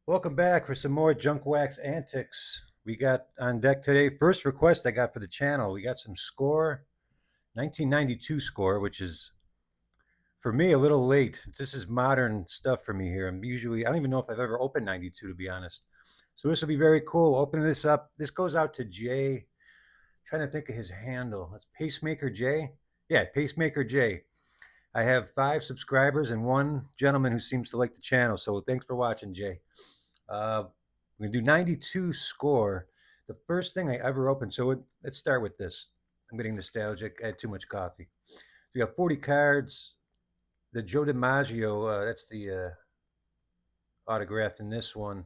Welcome back for some more Junk Wax antics. We got on deck today. First request I got for the channel. We got some Score 1992 Score, which is for me a little late. This is modern stuff for me here. I don't even know if I've ever opened 92 to be honest. So this will be very cool. Opening this up. This goes out to Jay. Trying to think of his handle. That's Pacemaker Jay. Yeah, Pacemaker Jay. I have 5 subscribers and one gentleman who seems to like the channel. So thanks for watching, Jay. Uh, we're gonna do 92 Score. The first thing I ever opened. Let's start with this. I'm getting nostalgic. I had too much coffee. We have 40 cards. The Joe DiMaggio. That's the autograph in this one.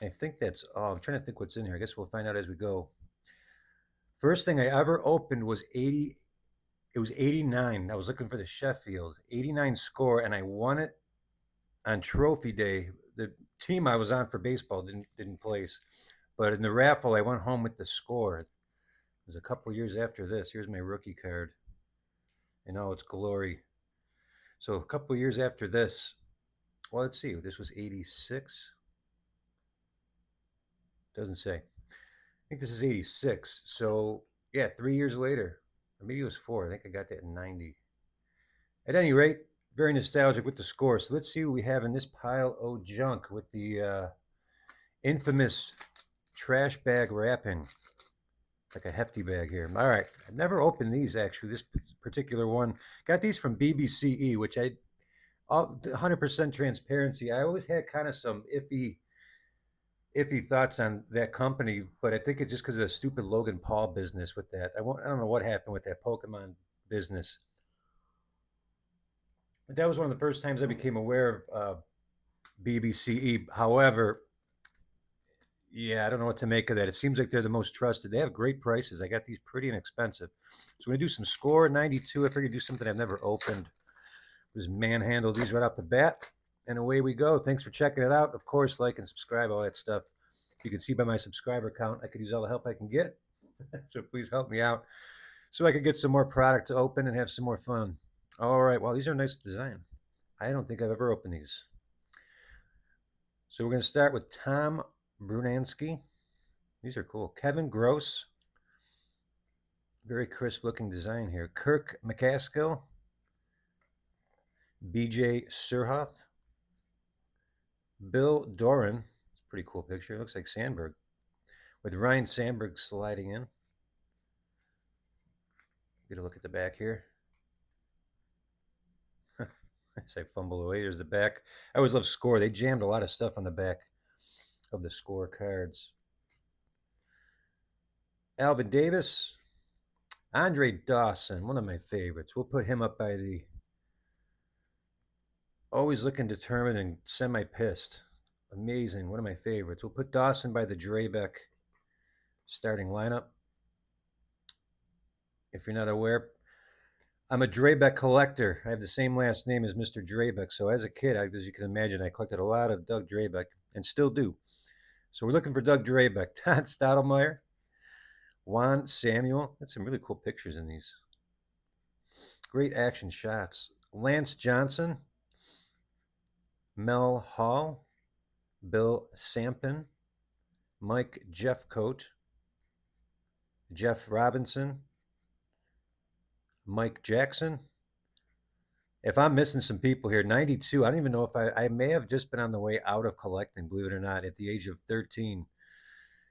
I think that's all. I'm trying to think what's in here. I guess we'll find out as we go. First thing I ever opened was 80. It was 89. I was looking for the Sheffield 89 Score, and I won it on Trophy Day. The team I was on for baseball didn't place, but in the raffle I went home with the Score. It was a couple years after this. Here's my rookie card in all its glory. So a couple years after this, well, let's see. This was 86. Doesn't say. I think this is 86. So yeah, 3 years later, or maybe it was four. I think I got that in 90. At any rate, very nostalgic with the Score. So let's see what we have in this pile of junk with the infamous trash bag wrapping. Like a hefty bag here. All right, I've never opened these actually. This particular one, got these from BBCE, which I 100% transparency. I always had kind of some iffy thoughts on that company, but I think it's just because of the stupid Logan Paul business with that. I don't know what happened with that Pokemon business. But that was one of the first times I became aware of BBCE. However, yeah, I don't know what to make of that. It seems like they're the most trusted. They have great prices. I got these pretty inexpensive. So we're gonna do some Score 92. I figured do something I've never opened. Just manhandle these right off the bat, and away we go. Thanks for checking it out. Of course, like and subscribe, all that stuff. You can see by my subscriber count, I could use all the help I can get. So please help me out so I could get some more product to open and have some more fun. All right. Well, these are nice design. I don't think I've ever opened these. So we're going to start with Tom Brunansky. These are cool. Kevin Gross. Very crisp looking design here. Kirk McCaskill. BJ Surhoff. Bill Doran. Pretty cool picture. It looks like Sandberg. With Ryan Sandberg sliding in. Get a look at the back here. As I fumble away, there's the back. I always love Score. They jammed a lot of stuff on the back of the Score cards. Alvin Davis. Andre Dawson, one of my favorites. We'll put him up by the always looking determined and semi-pissed. Amazing. One of my favorites. We'll put Dawson by the Drabek starting lineup. If you're not aware, I'm a Drabek collector. I have the same last name as Mr. Drabek. So as a kid, as you can imagine, I collected a lot of Doug Drabek and still do. So we're looking for Doug Drabek. Todd Stottlemyre. Juan Samuel. That's some really cool pictures in these. Great action shots. Lance Johnson. Mel Hall. Bill Sampson. Mike Jeffcoat. Jeff Robinson. Mike Jackson. If I'm missing some people here, 92, I don't even know if I may have just been on the way out of collecting, believe it or not, at the age of 13.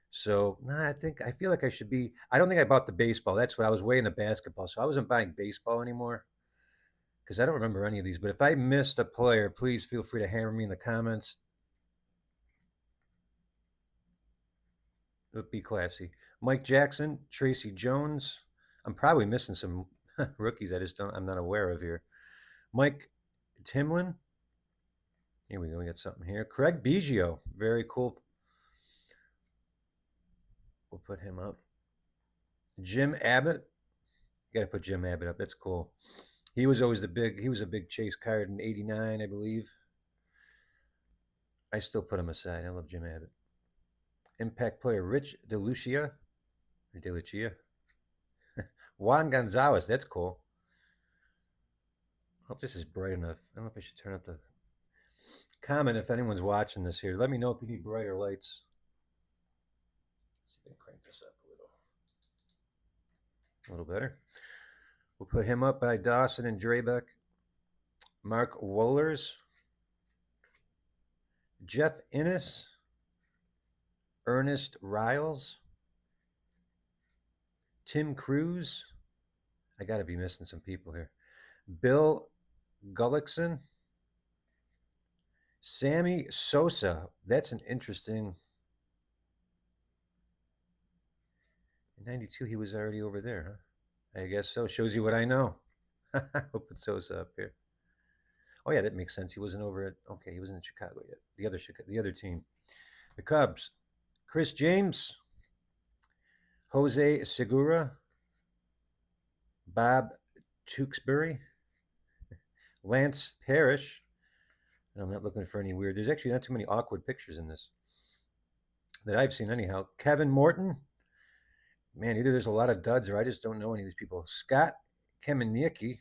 So I feel like I should be. I don't think I bought the baseball. That's what I was way into basketball. So I wasn't buying baseball anymore because I don't remember any of these. But if I missed a player, please feel free to hammer me in the comments. It would be classy. Mike Jackson, Tracy Jones. I'm probably missing some rookies I'm not aware of here. Mike Timlin. Here we go. We got something here. Craig Biggio. Very cool. We'll put him up. Jim Abbott. You got to put Jim Abbott up. That's cool. He was always he was a big chase card in 89, I believe. I still put him aside. I love Jim Abbott. Impact player Rich DeLucia. Or DeLucia. Juan Gonzalez. That's cool. I hope this is bright enough. I don't know if I should turn up the. Comment if anyone's watching this here. Let me know if you need brighter lights. Let's see if I can crank this up a little better. We'll put him up by Dawson and Drabeck. Mark Wohlers, Jeff Innes, Ernest Riles, Tim Cruz. I got to be missing some people here. Bill Gullickson, Sammy Sosa. That's an interesting. In 92, he was already over there, huh? I guess so. Shows you what I know. We'll put Sosa up here. Oh yeah, that makes sense. He wasn't over at. Okay, he wasn't in Chicago yet. The other team, the Cubs. Chris James, Jose Segura, Bob Tewksbury, Lance Parrish. And I'm not looking for any weird. There's actually not too many awkward pictures in this that I've seen anyhow. Kevin Morton. Man, either there's a lot of duds or I just don't know any of these people. Scott Kamieniecki,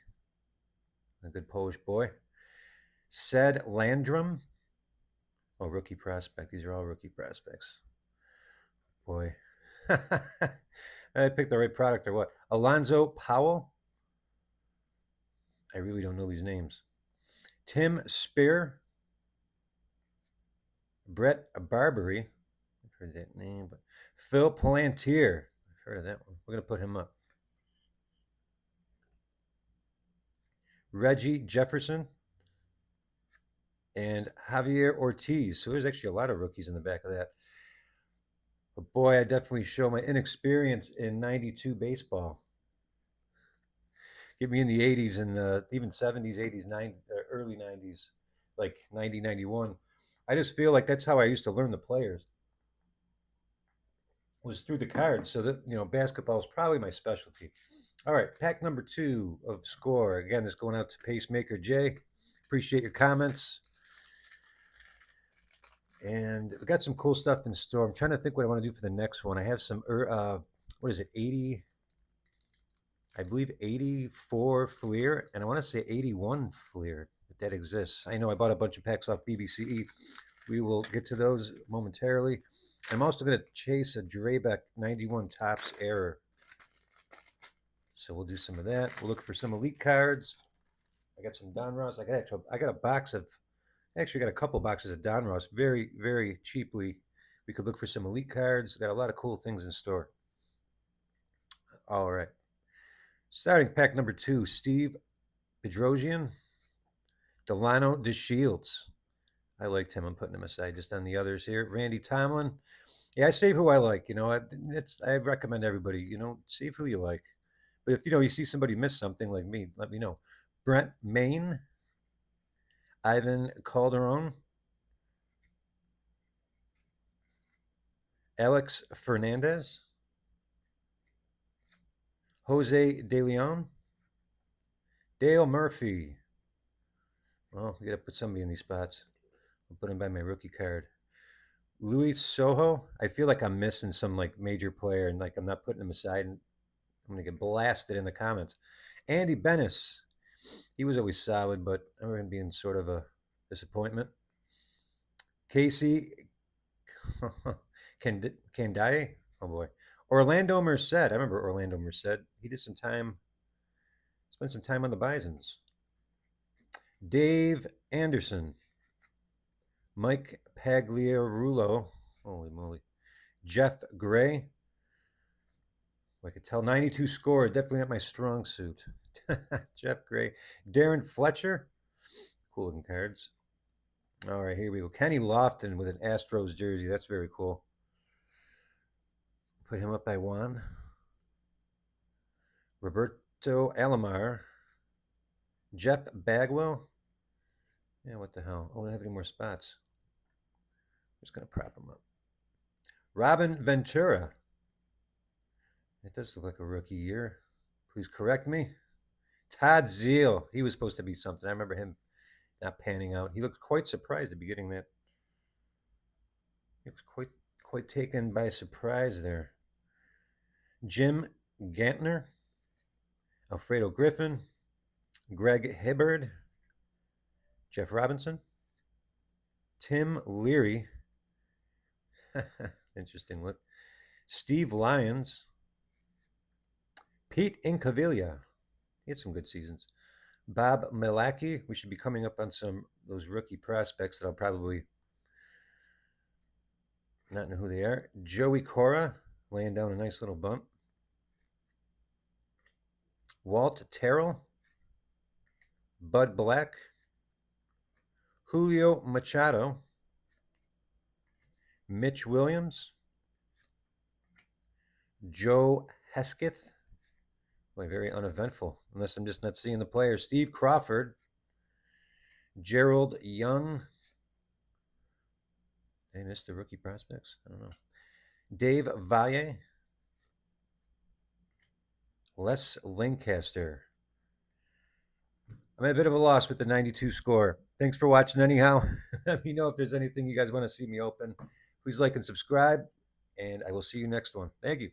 a good Polish boy. Sed Landrum. Oh, rookie prospect. These are all rookie prospects. Boy. I picked the right product or what? Alonzo Powell. I really don't know these names. Tim Spear. Brett Barbary. I've heard that name, but Phil Palantir. I've heard of that one. We're going to put him up. Reggie Jefferson and Javier Ortiz. So there's actually a lot of rookies in the back of that. But boy, I definitely show my inexperience in 92 baseball. Get me in the 80s and even 70s, 80s, early 90s, like 90, 91. I just feel like that's how I used to learn the players. Was through the cards. So that, basketball is probably my specialty. All right, pack number 2 of Score. Again, this going out to Pacemaker Jay. Appreciate your comments. And we got some cool stuff in store. I'm trying to think what I want to do for the next one. I have some, what is it, 80, I believe 84 Fleer, and I want to say 81 Fleer, if that exists. I know I bought a bunch of packs off BBCE. We will get to those momentarily. I'm also going to chase a Drabeck 91 Topps Error. So we'll do some of that. We'll look for some elite cards. I got some Donruss. I got a box of, actually got a couple boxes of Donruss very, very cheaply. We could look for some elite cards. Got a lot of cool things in store. All right. Starting pack number 2, Steve Bedrosian, Delano DeShields. I liked him. I'm putting him aside just on the others here. Randy Tomlin. Yeah, I save who I like. I recommend everybody, save who you like. But if, you see somebody miss something like me, let me know. Brent Maine, Ivan Calderon, Alex Fernandez, Jose De Leon, Dale Murphy. Well, we got to put somebody in these spots. I'll put him by my rookie card. Luis Soho. I feel like I'm missing some like major player and like I'm not putting him aside, and I'm going to get blasted in the comments. Andy Bennis. He was always solid, but I remember him being sort of a disappointment. Casey Candaye. Oh boy. Orlando Merced. I remember Orlando Merced. He did spent some time on the Bisons. Dave Anderson. Mike Pagliarulo. Holy moly. Jeff Gray. I could tell 92 score. Definitely not my strong suit. Jeff Gray. Darren Fletcher. Cool looking cards. All right, here we go. Kenny Lofton with an Astros jersey. That's very cool. Put him up by 1. Roberto Alomar. Jeff Bagwell. Yeah, what the hell? I don't have any more spots. I'm just going to prop him up. Robin Ventura. It does look like a rookie year. Please correct me. Todd Zeal. He was supposed to be something. I remember him not panning out. He looked quite surprised to be getting that. He was quite taken by surprise there. Jim Gantner. Alfredo Griffin. Greg Hibbard. Jeff Robinson. Tim Leary. Interesting look. Steve Lyons. Pete Incaviglia. He had some good seasons. Bob Milacki. We should be coming up on some those rookie prospects that I'll probably not know who they are. Joey Cora laying down a nice little bump. Walt Terrell. Bud Black. Julio Machado. Mitch Williams. Joe Hesketh. Boy, very uneventful, unless I'm just not seeing the players. Steve Crawford. Gerald Young. Did I miss the rookie prospects? I don't know. Dave Valle. Les Lancaster. I'm at a bit of a loss with the 92 score. Thanks for watching anyhow. Let me know if there's anything you guys want to see me open. Please like and subscribe, and I will see you next one. Thank you.